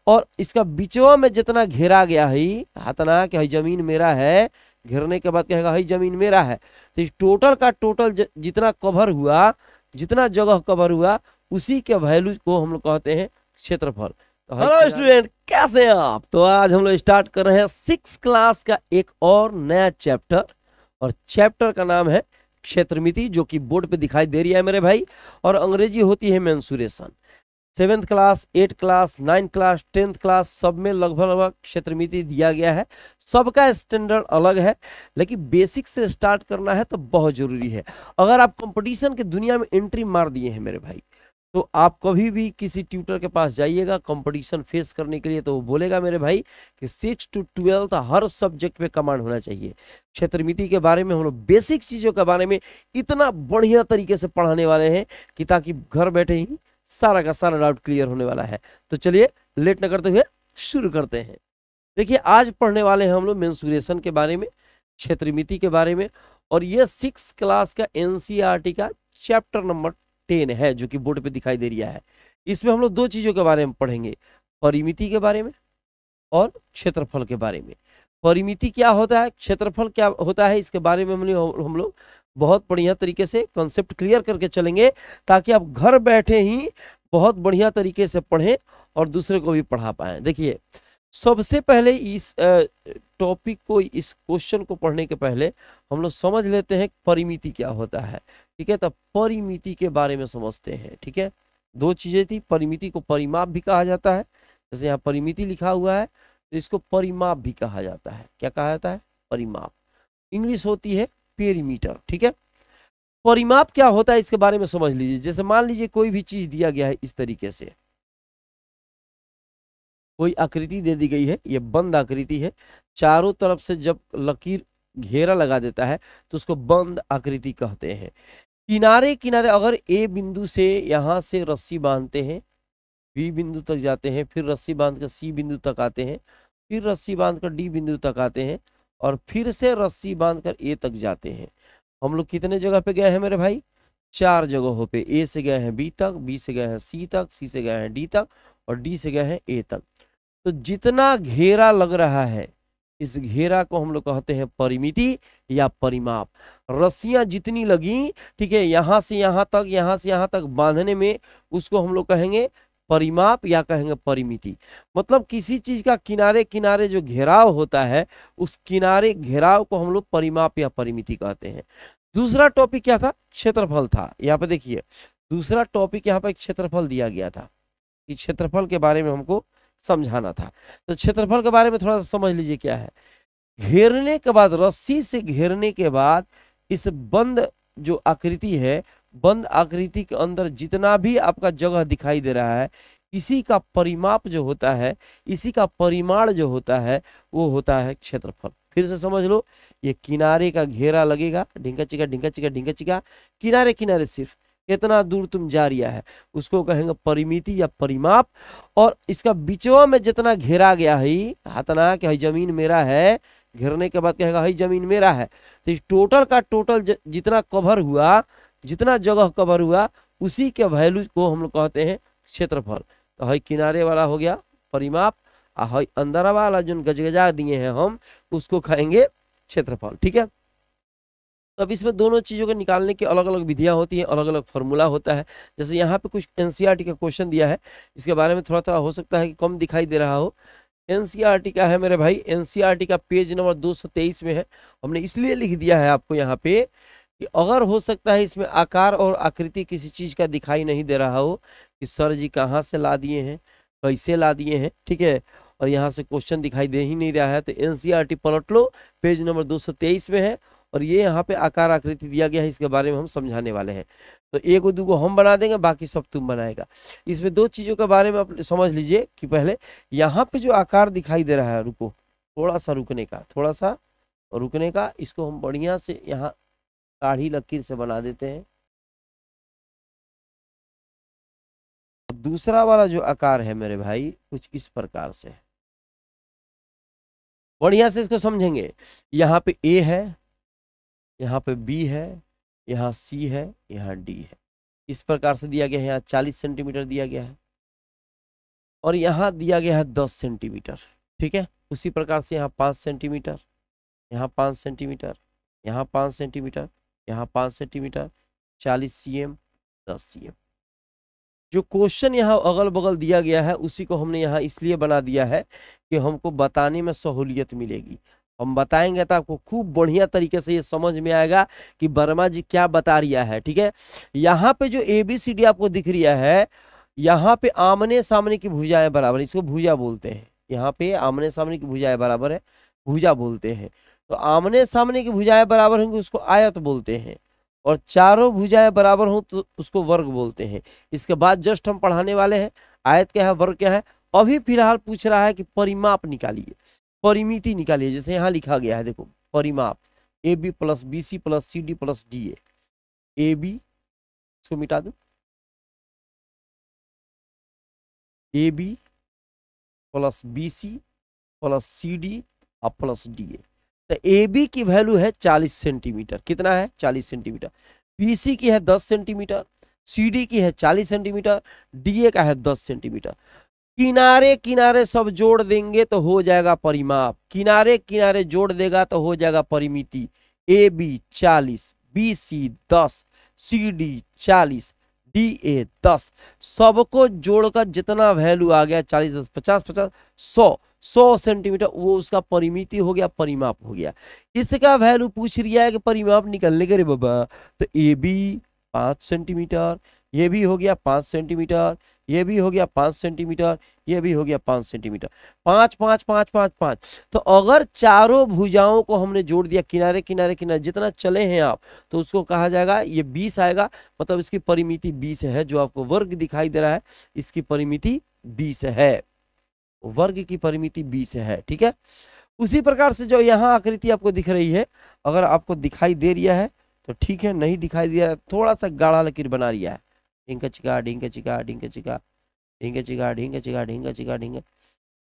और इसका बिचवा में जितना घेरा गया है हतना कि जमीन मेरा है, घेरने के बाद कहेगा हई जमीन मेरा है, तो इस टोटल का टोटल जितना कवर हुआ, जितना जगह कवर हुआ, उसी के वैल्यू को हम लोग कहते हैं क्षेत्रफल। तो हेलो स्टूडेंट, कैसे हैं आप? तो आज हम लोग स्टार्ट कर रहे हैं 6 क्लास का एक और नया चैप्टर, और चैप्टर का नाम है क्षेत्रमिति, जो कि बोर्ड पे दिखाई दे रही है मेरे भाई, और अंग्रेजी होती है mensuration. 7th class, 8th class, 9th class, 10th class, सब में लगभग क्षेत्रमिति दिया गया है। सबका स्टैंडर्ड अलग है, लेकिन बेसिक से स्टार्ट करना है तो बहुत जरूरी है। अगर आप कंपटीशन की दुनिया में एंट्री मार दिए हैं मेरे भाई, तो आप कभी भी किसी ट्यूटर के पास जाइएगा कंपटीशन फेस करने के लिए, तो वो बोलेगा मेरे भाई कि 6 to 12 हर सब्जेक्ट पे कमांड होना चाहिए। क्षेत्रमिति के बारे में हम लोग बेसिक चीजों के बारे में इतना बढ़िया तरीके से पढ़ाने वाले हैं कि ताकि घर बैठे ही सारा का सारा डाउट क्लियर होने वाला है। तो चलिए लेट न करते हुए शुरू करते हैं। देखिए, आज पढ़ने वाले हैं हम लोग मेंसुरेशन के बारे में, क्षेत्रमिति के बारे में, और ये 6 क्लास का एनसीईआरटी का चैप्टर नंबर 10 है, जो कि बोर्ड पे दिखाई दे रहा है। इसमें हम लोग दो चीजों के बारे में पढ़ेंगे, परिमिति के बारे में और क्षेत्रफल के बारे में। परिमिति क्या होता है, क्षेत्रफल क्या होता है, इसके बारे में हम लोग बहुत बढ़िया तरीके से कॉन्सेप्ट क्लियर करके चलेंगे, ताकि आप घर बैठे ही बहुत बढ़िया तरीके से पढ़ें और दूसरे को भी पढ़ा पाएं। देखिए, सबसे पहले इस टॉपिक को, इस क्वेश्चन को पढ़ने के पहले हम लोग समझ लेते हैं परिमिति क्या होता है। ठीक है, तो परिमिति के बारे में समझते हैं। ठीक है, दो चीजें थी, परिमिति को परिमाप भी कहा जाता है, जैसे यहाँ परिमिति लिखा हुआ है तो इसको परिमाप भी कहा जाता है। क्या कहा जाता है? परिमाप। इंग्लिश होती है पेरीमीटर। ठीक है, परिमाप क्या होता है इसके बारे में समझ लीजिए। जैसे मान लीजिए कोई भी चीज दिया गया है, इस तरीके से कोई आकृति दे दी गई है, ये बंद आकृति है, चारों तरफ से जब लकीर घेरा लगा देता है तो उसको बंद आकृति कहते हैं। किनारे किनारे अगर ए बिंदु से यहां से रस्सी बांधते हैं, बी बिंदु तक जाते हैं, फिर रस्सी बांध कर सी बिंदु तक आते हैं, फिर रस्सी बांध कर डी बिंदु तक आते हैं, और फिर से रस्सी बांध कर ए तक जाते हैं। हम लोग कितने जगह पे गए हैं मेरे भाई? 4 जगहों पे। ए से गए हैं बी तक, बी से गए हैं सी तक, सी से गए हैं डी तक, और डी से गए हैं ए तक। तो जितना घेरा लग रहा है, इस घेरा को हम लोग कहते हैं परिमिति या परिमाप। रस्सियां जितनी लगी, ठीक है, यहां से यहां तक, यहां से यहां तक बांधने में, उसको हम लोग कहेंगे परिमाप या कहेंगे परिमिति। मतलब किसी चीज का किनारे किनारे जो घेराव होता है, उस किनारे घेराव को हम लोग परिमाप या परिमिति कहते हैं। दूसरा टॉपिक क्या था? क्षेत्रफल था। यहाँ पे देखिए, दूसरा टॉपिक यहाँ पे क्षेत्रफल दिया गया था, कि क्षेत्रफल के बारे में हमको समझाना था। तो क्षेत्रफल के बारे में थोड़ा सा समझ लीजिए क्या है। घेरने के बाद, रस्सी से घेरने के बाद, इस बंद जो आकृति है, बंद आकृति के अंदर जितना भी आपका जगह दिखाई दे रहा है, इसी का परिमाप जो होता है, इसी का परिमाण जो होता है, वो होता है क्षेत्रफल। फिर से समझ लो, ये किनारे का घेरा लगेगा, ढिंका चिका ढिंका चिका ढिंका चिका, किनारे किनारे सिर्फ कितना दूर तुम जा रिया है, उसको कहेंगे परिमिति या परिमाप। और इसका बिचवा में जितना घेरा गया है हतना कि जमीन मेरा है, घेरने के बाद कहेगा हई जमीन मेरा है, तो इस टोटल का टोटल जितना कवर हुआ, जितना जगह कवर हुआ, उसी के वैल्यू को हम लोग कहते हैं क्षेत्रफल। तो हई किनारे वाला हो गया परिमाप, और हई अंदर वाला जो गजगजा दिए हैं हम, उसको कहेंगे क्षेत्रफल। ठीक है, तो अब इसमें दोनों चीजों को निकालने की अलग अलग विधियां होती हैं, अलग अलग फॉर्मूला होता है। जैसे यहाँ पे कुछ एनसीईआरटी का क्वेश्चन दिया है, इसके बारे में थोड़ा थोड़ा हो सकता है कि कम दिखाई दे रहा हो। एनसीईआरटी का है मेरे भाई, एनसीईआरटी का पेज नंबर 223 में है। हमने इसलिए लिख दिया है आपको यहाँ पे कि अगर हो सकता है इसमें आकार और आकृति किसी चीज का दिखाई नहीं दे रहा हो, कि सर जी कहाँ से ला दिए हैं, कैसे ला दिए हैं, ठीक है, और यहाँ से क्वेश्चन दिखाई दे ही नहीं रहा है, तो एनसीईआरटी पलट लो, पेज नंबर 223 में है, और ये यहाँ पे आकार आकृति दिया गया है, इसके बारे में हम समझाने वाले हैं। तो एक दो को हम बना देंगे, बाकी सब तुम बनाएगा। इसमें दो चीजों के बारे में आप समझ लीजिए कि पहले यहाँ पे जो आकार दिखाई दे रहा है, रुको, थोड़ा सा रुकने का, थोड़ा सा रुकने का, इसको हम बढ़िया से यहाँ काढ़ी लकीर से बना देते हैं। दूसरा वाला जो आकार है मेरे भाई, कुछ इस प्रकार से, बढ़िया से इसको समझेंगे। यहाँ पे ए है, यहाँ पे बी है, यहाँ सी है, यहाँ डी है, इस प्रकार से दिया गया है। यहाँ 40 सेंटीमीटर दिया गया है, और यहाँ दिया गया है 10 सेंटीमीटर। ठीक है, उसी प्रकार से यहाँ 5 सेंटीमीटर, यहाँ 5 सेंटीमीटर, यहाँ 5 सेंटीमीटर, यहाँ 5 सेंटीमीटर, 40 cm, 10 cm। जो क्वेश्चन यहाँ अगल बगल दिया गया है उसी को हमने यहाँ इसलिए बना दिया है कि हमको बताने में सहूलियत मिलेगी। हम बताएंगे तो आपको खूब बढ़िया तरीके से ये समझ में आएगा कि वर्मा जी क्या बता रिया है। ठीक है, यहाँ पे जो ABCD आपको दिख रहा है, यहाँ पे आमने सामने की भुजाएं बराबर, इसको भुजा बोलते हैं। यहाँ पे आमने सामने की भुजाएं बराबर है, भुजा बोलते हैं। तो आमने सामने की भुजाएं बराबर होंगी उसको आयत बोलते हैं, और चारों भुजाएं बराबर हो तो उसको वर्ग बोलते हैं। इसके बाद जस्ट हम पढ़ाने वाले हैं आयत क्या है, वर्ग क्या है। अभी फिलहाल पूछ रहा है कि परिमाप निकालिए, परिमिति निकालिए। जैसे यहाँ लिखा गया है, देखो परिमाप AB plus BC plus CD plus DA। AB इसको मिटा दो, AB plus BC plus CD और प्लस DA। तो AB की वैल्यू है 40 सेंटीमीटर। कितना है? 40 सेंटीमीटर। BC की है 10 सेंटीमीटर, CD की है 40 सेंटीमीटर, DA का है 10 सेंटीमीटर। किनारे किनारे सब जोड़ देंगे तो हो जाएगा परिमाप, किनारे किनारे जोड़ देगा तो हो जाएगा परिमिति। AB 40, BC 10, CD 40, DA 10, सबको जोड़कर जितना वैल्यू आ गया 40 10 50 50 100 सेंटीमीटर, वो उसका परिमिति हो गया, परिमाप हो गया। इसका वैल्यू पूछ रिया है कि परिमाप निकलने के रे बाबा, तो AB 5 सेंटीमीटर, ये भी हो गया 5 सेंटीमीटर, ये भी हो गया 5 सेंटीमीटर, ये भी हो गया 5 सेंटीमीटर। 5 5 5 5 5। तो अगर चारों भुजाओं को हमने जोड़ दिया किनारे किनारे किनारे जितना चले हैं आप, तो उसको कहा जाएगा, ये 20 आएगा, मतलब इसकी परिमिति 20 है। जो आपको वर्ग दिखाई दे रहा है इसकी परिमिति 20 है, वर्ग की परिमिति 20 है। ठीक है, उसी प्रकार से जो यहाँ आकृति आपको दिख रही है, अगर आपको दिखाई दे रहा है तो ठीक है, नहीं दिखाई दे रहा है थोड़ा सा गाढ़ा लकीर बना रिया है। ढिंका चिका ढिंका चिका ढिंका चिका ढिंका चिका ढिंका चिका ढिंका चिका ढिंका।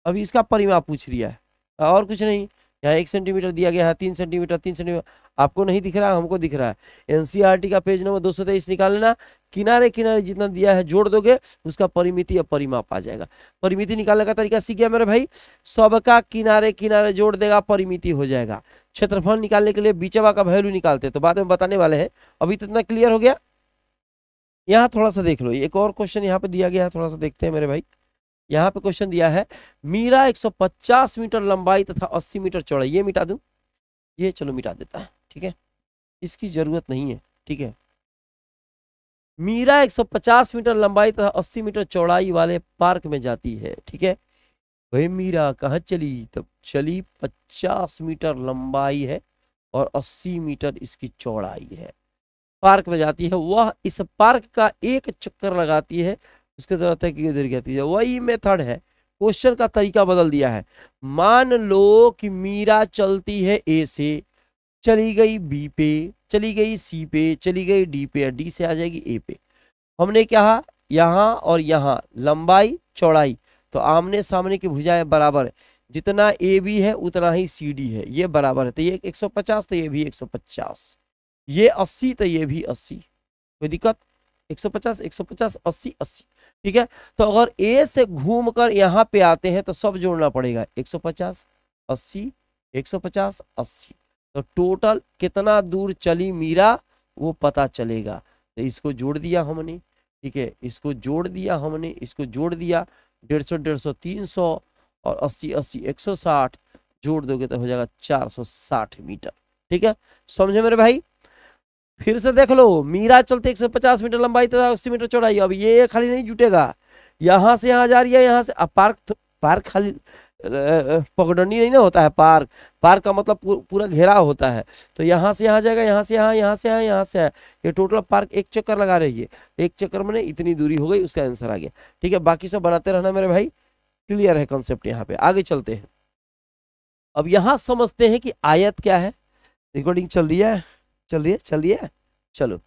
अभी इसका परिमाप पूछ रिया है और कुछ नहीं। यहाँ 1 सेंटीमीटर दिया गया है, 3 सेंटीमीटर 3 सेंटीमीटर, आपको नहीं दिख रहा है, हमको दिख रहा है। NCERT का पेज नंबर 223 निकाल लेना, किनारे किनारे जितना दिया है जोड़ दोगे उसका परिमिति या परिमाप आ जाएगा। परिमिति निकालने का तरीका सीख गया मेरे भाई, सबका किनारे किनारे जोड़ देगा परिमिति हो जाएगा। क्षेत्रफल निकालने के लिए बीचवा का वैल्यू निकालते हैं, तो बाद में बताने वाले हैं। अभी तो इतना क्लियर हो गया। यहाँ थोड़ा सा देख लो, एक और क्वेश्चन यहाँ पे दिया गया है, थोड़ा सा देखते हैं मेरे भाई। यहाँ पे क्वेश्चन दिया है, मीरा 150 मीटर लंबाई तथा 80 मीटर चौड़ाई। ये मिटा दूं, ये चलो मिटा देता है, ठीक है, इसकी जरूरत नहीं है। ठीक है, मीरा 150 मीटर लंबाई तथा 80 मीटर चौड़ाई वाले पार्क में जाती है। ठीक है भाई, मीरा कहाँ चली? तब चली 50 मीटर लंबाई है और 80 मीटर इसकी चौड़ाई है। पार्क में जाती है, वह इस पार्क का एक चक्कर लगाती है, उसके दौरान की देर जाती है। वही मेथड है, क्वेश्चन का तरीका बदल दिया है। मान लो कि मीरा चलती है A से, चली गई B पे, चली गई C पे, चली गई D पे, D से आ जाएगी A पे। हमने कहा यहाँ और यहाँ लंबाई चौड़ाई, तो आमने सामने की भुजाएं बराबर है, जितना AB है उतना ही CD है, ये बराबर है। तो ये 150 तो ये भी 150, ये 80 तो ये भी 80, कोई दिक्कत? 150 150 80 80। ठीक है, तो अगर A से घूमकर यहाँ पे आते हैं तो सब जोड़ना पड़ेगा, 150 80 150 80। तो टोटल कितना दूर चली मीरा वो पता चलेगा। तो इसको जोड़ दिया हमने, ठीक है, इसको जोड़ दिया हमने, इसको जोड़ दिया, 150 150 300 और 80 80 160, जोड़ दोगे तो हो जाएगा 460 मीटर। ठीक है, समझे मेरे भाई? फिर से देख लो, मीरा चलते 150 मीटर लंबाई तथा 80 मीटर चौड़ाई। अब ये खाली नहीं जुटेगा, यहाँ से यहाँ जा रही है, यहाँ से। अब पार्क खाली पगडंडी नहीं ना होता है, पार्क का मतलब पूरा घेरा होता है। तो यहाँ से यहाँ जाएगा, यहाँ से यहाँ, यहाँ से यहाँ, यहाँ से यहाँ, ये टोटल पार्क एक चक्कर लगा रही है। एक चक्कर में इतनी दूरी हो गई, उसका आंसर आ गया। ठीक है, बाकी सब बनाते रहना मेरे भाई, क्लियर है कॉन्सेप्ट। यहाँ पे आगे चलते हैं। अब यहाँ समझते हैं कि आयत क्या है। रिकॉर्डिंग चल रही है, चल रही है। चलो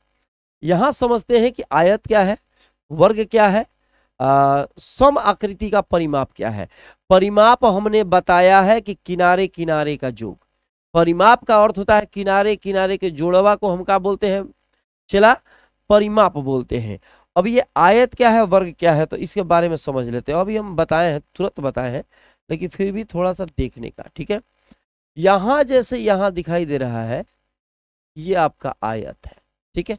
यहां समझते हैं कि आयत क्या है, वर्ग क्या है, सम आकृति का परिमाप क्या है। परिमाप हमने बताया है कि किनारे किनारे का जोड़। परिमाप का अर्थ होता है किनारे किनारे के जोड़वा को हम क्या बोलते हैं? चला परिमाप बोलते हैं। अब ये आयत क्या है, वर्ग क्या है, तो इसके बारे में समझ लेते हैं। अभी हम बताए हैं, तुरंत बताए हैं, लेकिन फिर भी थोड़ा सा देखने का, ठीक है। यहां जैसे यहां दिखाई दे रहा है, ये आपका आयत है, ठीक है।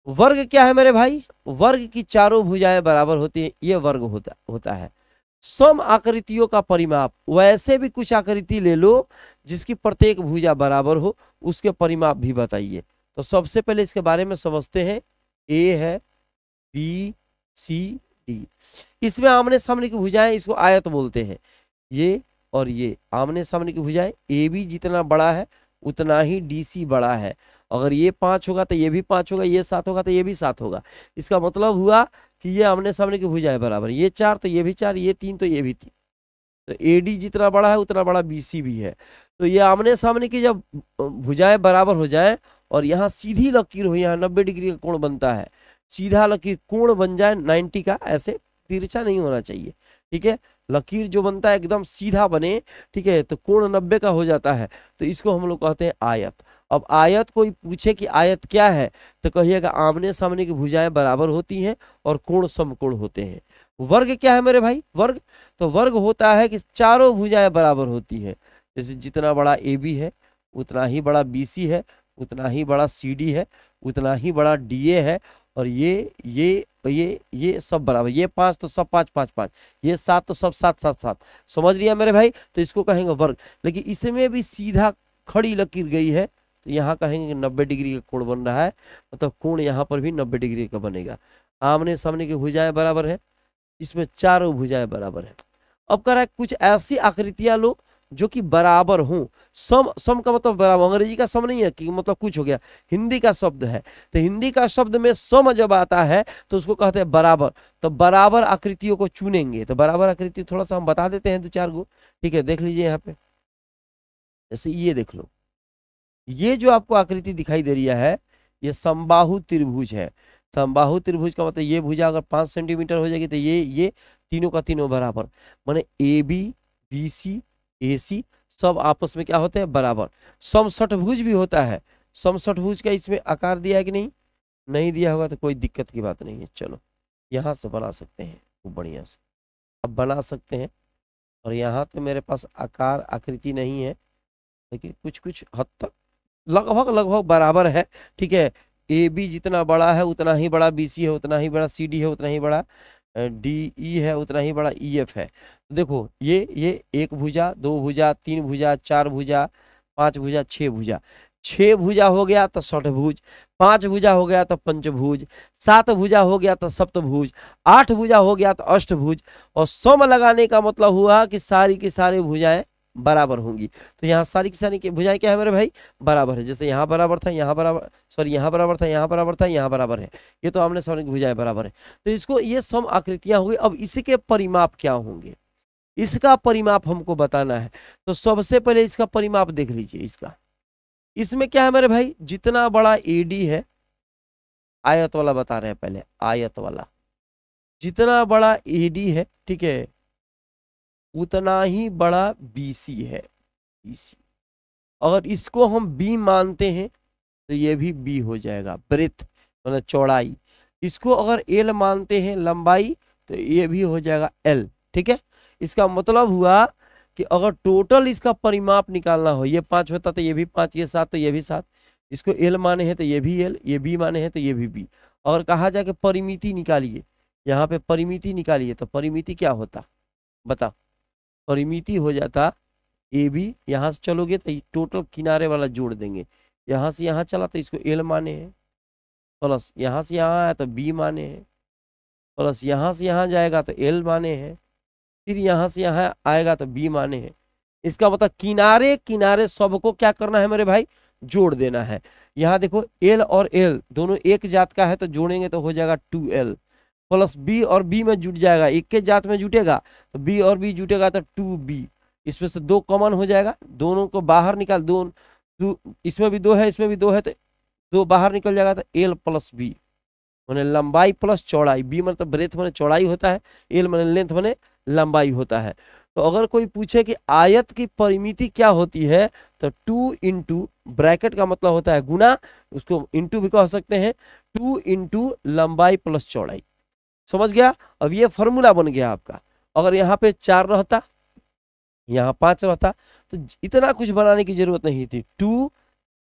वर्ग क्या है मेरे भाई, वर्ग की चारों भुजाएं बराबर होती है, ये वर्ग होता है। सम आकृतियों का परिमाप, वैसे भी कुछ आकृति ले लो जिसकी प्रत्येक भुजा बराबर हो, उसके परिमाप भी बताइए। तो सबसे पहले इसके बारे में समझते हैं। ए है, बी, सी, डी, इसमें आमने सामने की भुजाएं, इसको आयत बोलते हैं। ये और ये आमने सामने की भुजाएं, ए बी जितना बड़ा है उतना ही डी सी बड़ा है। अगर ये 5 होगा तो ये भी 5 होगा, ये 7 होगा तो ये भी 7 होगा। इसका मतलब हुआ कि ये आमने सामने की भुजाएं बराबर, ये 4 तो ये भी 4, ये 3 तो ये भी 3। तो ए डी जितना बड़ा है उतना बड़ा बी सी भी है। तो ये आमने सामने की जब भुजाएं बराबर हो जाए और यहाँ सीधी लकीर हो, यहाँ 90 डिग्री का कोण बनता है, सीधा लकीर कोण बन जाए 90 का, ऐसे तिरछा नहीं होना चाहिए, ठीक है। लकीर जो बनता है एकदम सीधा बने, ठीक है, तो कोण 90 का हो जाता है, तो इसको हम लोग कहते हैं आयत। अब आयत कोई पूछे कि आयत क्या है, तो कहिएगा आमने सामने की भुजाएं बराबर होती हैं और कोण समकोण होते हैं। वर्ग क्या है मेरे भाई, वर्ग, तो वर्ग होता है कि चारों भुजाएं बराबर होती हैं। जैसे जितना बड़ा ए बी है उतना ही बड़ा बी सी है, उतना ही बड़ा सी डी है, उतना ही बड़ा डी ए है, और ये सब बराबर, ये 5 तो सब 5 5 5, ये 7 तो सब 7 7 7। समझ लिया मेरे भाई, तो इसको कहेंगे वर्ग। लेकिन इसमें भी सीधा खड़ी लकीर गई है, तो यहाँ कहेंगे 90 डिग्री का कोण बन रहा है, मतलब कोण यहाँ पर भी 90 डिग्री का बनेगा। आमने सामने की भुजाएं बराबर है, इसमें चारों भुजाएं बराबर है। अब कह रहा है कुछ ऐसी आकृतियां लो जो कि बराबर हों। सम का मतलब बराबर, अंग्रेजी का सम नहीं है कि मतलब कुछ हो गया, हिंदी का शब्द है। तो हिंदी का शब्द में सम जब आता है तो उसको कहते हैं बराबर। तो बराबर आकृतियों को चुनेंगे, तो बराबर आकृति थोड़ा सा हम बता देते हैं 2-4 गो, ठीक है। देख लीजिए यहाँ पे, जैसे ये देख लो, ये जो आपको आकृति दिखाई दे रही है, ये समबाहु त्रिभुज है। समबाहु त्रिभुज का मतलब ये भुजा अगर 5 सेंटीमीटर हो जाएगी तो ये तीनों का तीनों बराबर, माने ए बी, बी सी, ए सी सब आपस में क्या होते हैं, बराबर। समषटभुज भी होता है। समषटभुज का इसमें आकार दिया है कि नहीं, नहीं दिया होगा तो कोई दिक्कत की बात नहीं है। चलो यहाँ से बना सकते हैं खूब बढ़िया से, अब बना सकते हैं। और यहाँ तो मेरे पास आकार आकृति नहीं है, लेकिन कुछ कुछ हद तक लगभग लगभग बराबर है, ठीक है। ए बी जितना बड़ा है उतना ही बड़ा बी सी है, उतना ही बड़ा सी डी है, उतना ही बड़ा डी ई है, उतना ही बड़ा ई एफ है। देखो ये 1 भुजा, 2 भुजा, 3 भुजा, 4 भुजा, 5 भुजा, 6 भुजा। 6 भुजा हो गया तो षटभुज, 5 भुजा हो गया तो पंचभुज, 7 भुजा हो गया तो सप्तभुज, 8 भुजा हो गया तो अष्टभुज। और सम लगाने का मतलब हुआ कि सारी की सारी भुजाएं बराबर होंगी। तो यहाँ सारी की सारी की भुजाएं क्या है मेरे भाई, बराबर है। जैसे यहाँ बराबर था, यहाँ बराबर, सॉरी यहाँ बराबर था, यहाँ बराबर था, यहाँ बराबर है, ये तो आमने सामने की भुजाएं बराबर है। तो इसको ये सम आकृतियां हुई। अब इसके परिमाप क्या होंगे, इसका परिमाप हमको बताना है। तो सबसे पहले इसका परिमाप देख लीजिए। इसमें क्या है मेरे भाई, जितना बड़ा एडी है, आयत वाला बता रहे हैं पहले, आयत वाला जितना बड़ा एडी है, ठीक है, उतना ही बड़ा बीसी है, बीसी। अगर इसको हम बी मानते हैं तो ये भी बी हो जाएगा, ब्रेथ मतलब चौड़ाई। इसको अगर एल मानते हैं लंबाई, तो ये भी हो जाएगा एल, ठीक है। इसका मतलब हुआ कि अगर टोटल इसका परिमाप निकालना हो, ये 5 होता तो ये भी 5, ये 7 तो ये भी 7, इसको एल माने हैं तो ये भी एल, ये बी माने हैं तो ये भी बी। अगर कहा जाए कि परिमिति निकालिए, यहाँ पे परिमिति निकालिए, तो परिमिति क्या होता बता, परिमिति हो जाता ए बी, यहाँ से चलोगे तो टोटल किनारे वाला जोड़ देंगे, यहाँ से यहाँ चला तो इसको एल माने हैं, प्लस यहाँ से यहाँ आया तो बी माने हैं, प्लस यहाँ से यहाँ जाएगा तो एल माने हैं, फिर यहाँ से यहाँ आएगा तो बी माने हैं। इसका मतलब किनारे किनारे सबको क्या करना है मेरे भाई, जोड़ देना है। यहाँ देखो एल और एल दोनों एक जात का है, तो जोड़ेंगे तो हो जाएगा 2l, प्लस बी और बी में जुट जाएगा, एक के जात में जुटेगा तो बी और बी जुटेगा तो 2b। इसमें से 2 कॉमन हो जाएगा, दोनों को बाहर निकाल, दो इसमें भी 2 है, इसमें भी 2 है, तो 2 बाहर निकल जाएगा, तो एल प्लस बी माने लंबाई प्लस चौड़ाई। बी मतलब ब्रेथ माने चौड़ाई होता है, एल माने लेंथ माने लंबाई होता है। तो अगर कोई पूछे कि आयत की परिमिति क्या होती है, तो 2 इंटू ब्रैकेट का मतलब होता है गुना, उसको इंटू भी कह सकते हैं, 2 इंटू लंबाई प्लस चौड़ाई। समझ गया? अब ये फॉर्मूला बन गया आपका। अगर यहाँ पे 4 रहता, यहाँ 5 रहता, तो इतना कुछ बनाने की जरूरत नहीं थी। 2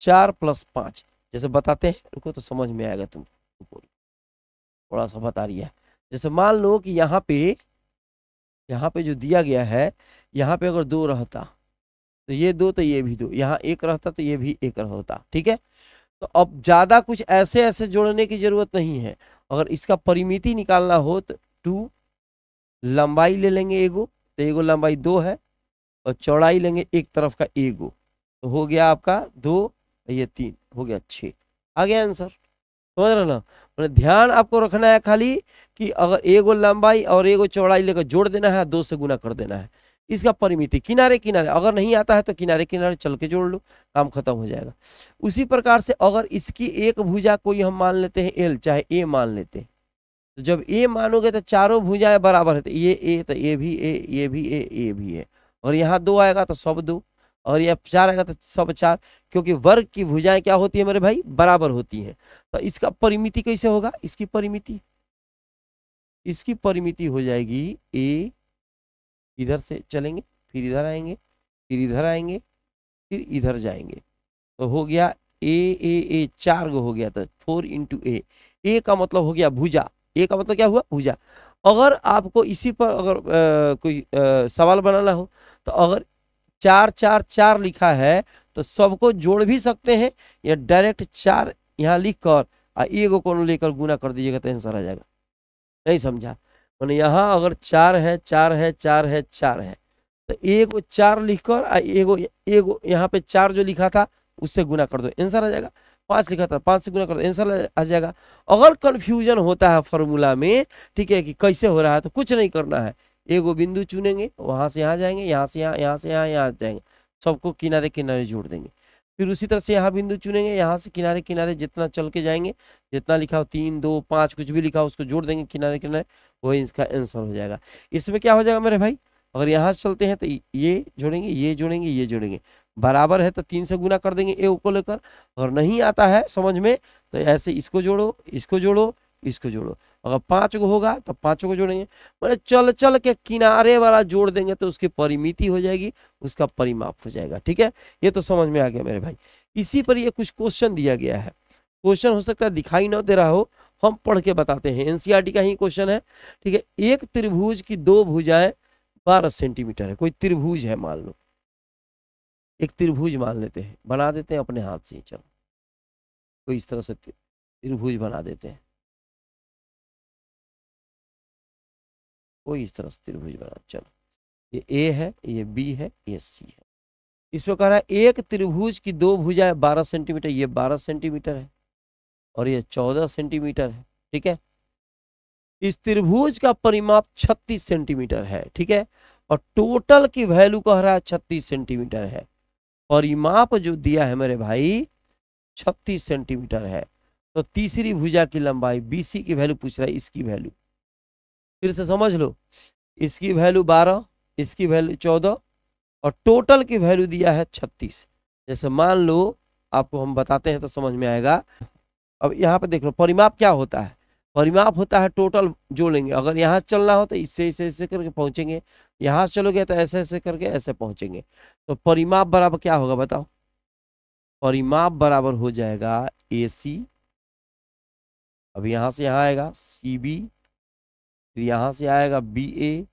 4 प्लस 5 जैसे बताते हैं, उनको तो समझ में आएगा तुमको, थोड़ा सा बता रही है। जैसे मान लो कि यहाँ पे जो दिया गया है, यहाँ पे अगर 2 रहता तो ये 2, तो ये भी 2, यहाँ 1 रहता तो ये भी 1 रहता। ठीक है, तो अब ज्यादा कुछ ऐसे ऐसे जोड़ने की जरूरत नहीं है। अगर इसका परिमिति निकालना हो तो 2 लंबाई ले लेंगे एगो, तो एगो लंबाई 2 है, और चौड़ाई लेंगे एक तरफ का एगो, तो हो गया आपका 2, ये 3, हो गया 6। आ गया आंसर। समझ रहे ना? मतलब ध्यान आपको रखना है खाली कि अगर एगो लंबाई और एगो चौड़ाई लेकर जोड़ देना है, 2 से गुना कर देना है। इसका परिमिति किनारे किनारे, अगर नहीं आता है तो किनारे किनारे चल के जोड़ लो, काम खत्म हो जाएगा। उसी प्रकार से अगर इसकी एक भुजा कोई हम मान लेते हैं एल, चाहे ए मान लेते हैं, तो जब ए मानोगे तो चारों भुजाएं बराबर है, तो ये ए तो ये भी ए, ये भी ए, ये भी ए, और यहाँ 2 आएगा तो सब 2, और यह 4 आएगा तो सब 4, क्योंकि वर्ग की भुजाएं क्या होती है मेरे भाई? बराबर होती हैं। तो इसका परिमिति कैसे होगा? इसकी परिमिति हो जाएगी ए, इधर से चलेंगे, फिर इधर आएंगे, फिर इधर आएंगे, फिर इधर जाएंगे, तो हो गया ए 4 गो हो गया, तो 4 इंटू ए का मतलब हो गया भुजा। ए का मतलब क्या हुआ? भुजा। अगर आपको इसी पर अगर कोई सवाल बनाना हो, तो अगर 4 4 4 लिखा है तो सबको जोड़ भी सकते हैं, या डायरेक्ट 4 यहाँ लिख कर एगो को लेकर गुना कर दीजिएगा तो आंसर आ जाएगा। नहीं समझा? मैंने यहाँ अगर 4 है, 4 है, 4 है, 4 है, तो एगो 4 लिखकर एगो एगो यहाँ पे 4 जो लिखा था उससे गुना कर दो, आंसर आ जाएगा। 5 लिखा था, 5 से गुना कर दो, आंसर आ जाएगा। अगर कंफ्यूजन होता है फॉर्मूला में, ठीक है, कि कैसे हो रहा है, तो कुछ नहीं करना है, एगो बिंदु चुनेंगे, वहां से यहाँ जाएंगे, यहाँ से यहाँ, यहाँ से यहाँ, यहाँ जाएंगे, सबको किनारे किनारे जोड़ देंगे। फिर उसी तरह से यहाँ बिंदु चुनेंगे, यहाँ से किनारे किनारे जितना चल के जाएंगे, जितना लिखा हो 3 2 5 कुछ भी लिखा हो उसको जोड़ देंगे किनारे किनारे, वही इसका आंसर हो जाएगा। इसमें क्या हो जाएगा मेरे भाई? अगर यहाँ से चलते हैं तो ये जोड़ेंगे, ये जोड़ेंगे, ये जोड़ेंगे, बराबर है तो 3 से गुना कर देंगे ए को लेकर। अगर नहीं आता है समझ में तो ऐसे इसको जोड़ो, इसको जोड़ो, इसको जोड़ो। अगर 5 को होगा तो 5 को जोड़ेंगे, मतलब चल चल के किनारे वाला जोड़ देंगे तो उसकी परिमिति हो जाएगी, उसका परिमाप हो जाएगा। ठीक है, ये तो समझ में आ गया मेरे भाई। इसी पर ये कुछ क्वेश्चन दिया गया है, क्वेश्चन हो सकता है दिखाई ना दे रहा हो, हम पढ़ के बताते हैं, एनसीईआरटी का ही क्वेश्चन है। ठीक है, एक त्रिभुज की 2 भुजाएं 12 सेंटीमीटर है। कोई त्रिभुज है, मान लो एक त्रिभुज मान लेते हैं, बना देते हैं अपने हाथ से। चलो कोई इस तरह से त्रिभुज बना देते हैं, कोई इस तरह से त्रिभुज बना। चलो ये ए है, ये बी है, ये सी है। इसमें कह रहा है एक त्रिभुज की 2 भुजाएं 12 सेंटीमीटर, ये 12 सेंटीमीटर है और ये 14 सेंटीमीटर है। ठीक है, इस त्रिभुज का परिमाप 36 सेंटीमीटर है। ठीक है, और टोटल की वैल्यू कह रहा है 36 सेंटीमीटर है। परिमाप जो दिया है मेरे भाई 36 सेंटीमीटर है। तो तीसरी भुजा की लंबाई बीसी की वैल्यू पूछ रहा है, इसकी वैल्यू फिर से समझ लो, इसकी वैल्यू 12, इसकी वैल्यू 14, और टोटल की वैल्यू दिया है 36। जैसे मान लो, आपको हम बताते हैं तो समझ में आएगा। अब यहाँ पे देख लो परिमाप क्या होता है। परिमाप होता है टोटल जोड़ेंगे, अगर यहाँ चलना हो तो इससे इससे इससे करके पहुंचेंगे, यहाँ चलोगे तो ऐसे ऐसे करके ऐसे पहुंचेंगे। तो परिमाप बराबर क्या होगा बताओ? परिमाप बराबर हो जाएगा AC, अब यहाँ से यहाँ आएगा CB, फिर यहाँ से आएगा BA,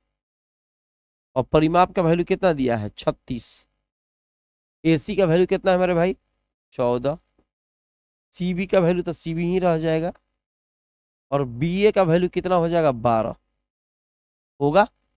और परिमाप का वैल्यू कितना दिया है 36। AC का वैल्यू कितना है मेरे भाई 14, CB का वैल्यू तो CB ही रह जाएगा, और BA का वैल्यू कितना हो जाएगा 12 होगा।